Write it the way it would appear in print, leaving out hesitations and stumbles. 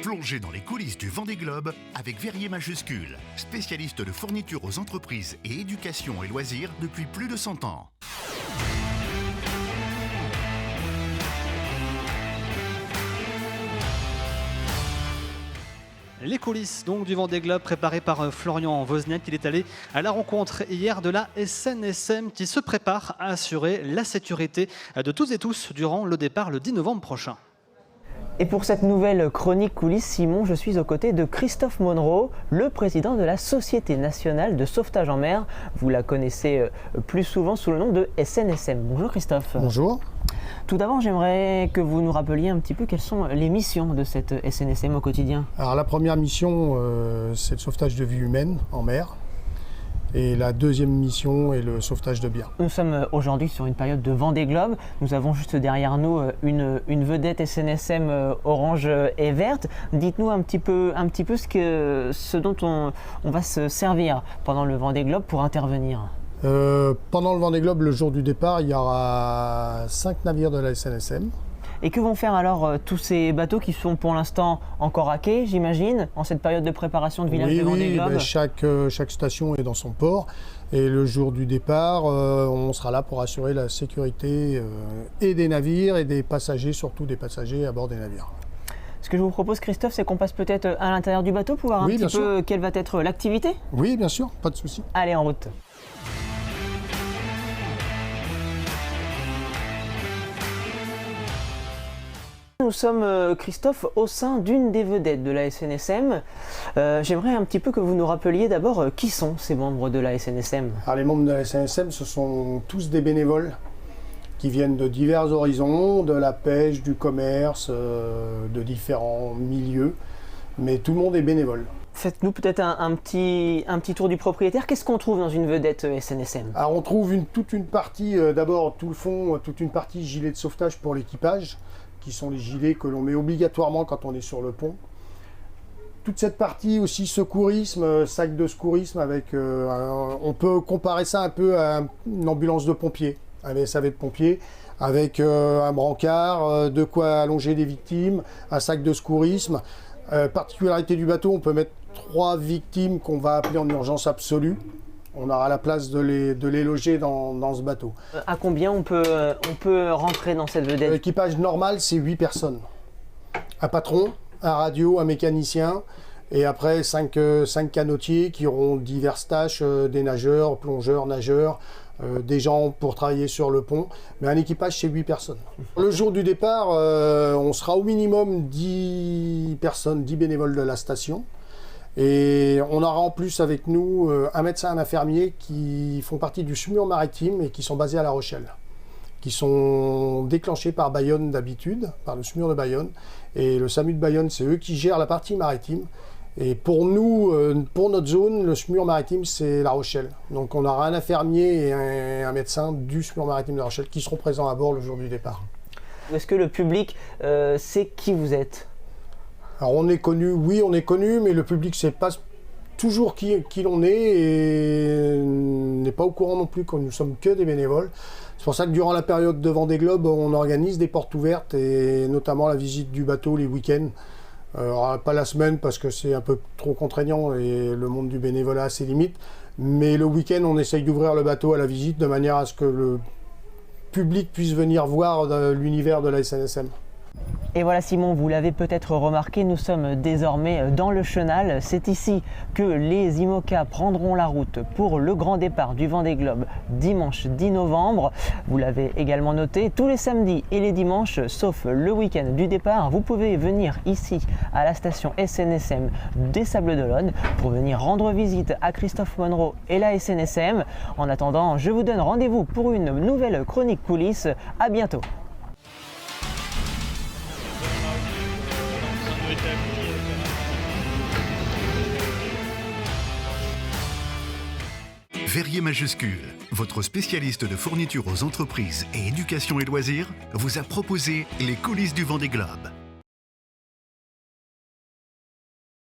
Plongez dans les coulisses du Vendée Globe avec Verrier Majuscule, spécialiste de fourniture aux entreprises et éducation et loisirs depuis plus de 100 ans. Les coulisses donc du Vendée Globe préparées par Florian Wozniak. Il est allé à la rencontre hier de la SNSM qui se prépare à assurer la sécurité de toutes et tous durant le départ le 10 novembre prochain. Et pour cette nouvelle chronique coulisses, Simon, je suis aux côtés de Christophe Monroe, le président de la Société nationale de sauvetage en mer. Vous la connaissez plus souvent sous le nom de SNSM. Bonjour Christophe. Bonjour. Tout d'abord, j'aimerais que vous nous rappeliez un petit peu quelles sont les missions de cette SNSM au quotidien. Alors la première mission, c'est le sauvetage de vie humaine en mer. Et la deuxième mission est le sauvetage de biens. Nous sommes aujourd'hui sur une période de Vendée Globe. Nous avons juste derrière nous une vedette SNSM orange et verte. Dites-nous un petit peu ce dont on va se servir pendant le Vendée Globe pour intervenir. Pendant le Vendée Globe, le jour du départ, il y aura 5 navires de la SNSM. Et que vont faire alors tous ces bateaux qui sont pour l'instant encore à quai, j'imagine, en cette période de préparation de village de Vendée Globe? Oui, chaque station est dans son port. Et le jour du départ, on sera là pour assurer la sécurité et des navires et des passagers, surtout des passagers à bord des navires. Ce que je vous propose, Christophe, c'est qu'on passe peut-être à l'intérieur du bateau pour voir un petit peu quelle va être l'activité. Oui, bien sûr, pas de souci. Allez, en route. Nous sommes, Christophe, au sein d'une des vedettes de la SNSM. J'aimerais un petit peu que vous nous rappeliez d'abord qui sont ces membres de la SNSM. Alors, les membres de la SNSM, ce sont tous des bénévoles qui viennent de divers horizons, de la pêche, du commerce, de différents milieux. Mais tout le monde est bénévole. Faites-nous peut-être un petit tour du propriétaire. Qu'est-ce qu'on trouve dans une vedette SNSM? Alors, on trouve toute une partie, d'abord tout le fond, toute une partie gilet de sauvetage pour l'équipage, qui sont les gilets que l'on met obligatoirement quand on est sur le pont. Toute cette partie aussi secourisme, sac de secourisme, avec, on peut comparer ça un peu à une ambulance de pompiers, un SAV de pompiers, avec un brancard, de quoi allonger des victimes, un sac de secourisme. Particularité du bateau, on peut mettre 3 victimes qu'on va appeler en urgence absolue. On aura la place de les loger dans ce bateau. À combien on peut rentrer dans cette vedette? L'équipage normal, c'est 8 personnes. Un patron, un radio, un mécanicien, et après 5 canotiers qui auront diverses tâches, des nageurs, plongeurs, nageurs, des gens pour travailler sur le pont. Mais un équipage, c'est 8 personnes. Le jour du départ, on sera au minimum 10 personnes, 10 bénévoles de la station. Et on aura en plus avec nous un médecin, un infirmier qui font partie du SMUR maritime et qui sont basés à La Rochelle, qui sont déclenchés par Bayonne d'habitude, par le SMUR de Bayonne. Et le SAMU de Bayonne, c'est eux qui gèrent la partie maritime. Et pour nous, pour notre zone, le SMUR maritime, c'est La Rochelle. Donc on aura un infirmier et un médecin du SMUR maritime de La Rochelle qui seront présents à bord le jour du départ. Est-ce que le public sait qui vous êtes? Alors on est connu, oui on est connu, mais le public ne sait pas toujours qui l'on est et n'est pas au courant non plus que nous sommes que des bénévoles. C'est pour ça que durant la période de Vendée Globe, on organise des portes ouvertes et notamment la visite du bateau les week-ends. Alors, pas la semaine parce que c'est un peu trop contraignant et le monde du bénévolat a ses limites, mais le week-end on essaye d'ouvrir le bateau à la visite de manière à ce que le public puisse venir voir l'univers de la SNSM. Et voilà Simon, vous l'avez peut-être remarqué, nous sommes désormais dans le chenal. C'est ici que les IMOCA prendront la route pour le grand départ du Vendée Globe dimanche 10 novembre. Vous l'avez également noté, tous les samedis et les dimanches, sauf le week-end du départ, vous pouvez venir ici à la station SNSM des Sables-d'Olonne pour venir rendre visite à Christophe Monroe et la SNSM. En attendant, je vous donne rendez-vous pour une nouvelle chronique coulisses. À bientôt. Verrier Majuscule, votre spécialiste de fourniture aux entreprises et éducation et loisirs, vous a proposé les coulisses du Vendée Globe.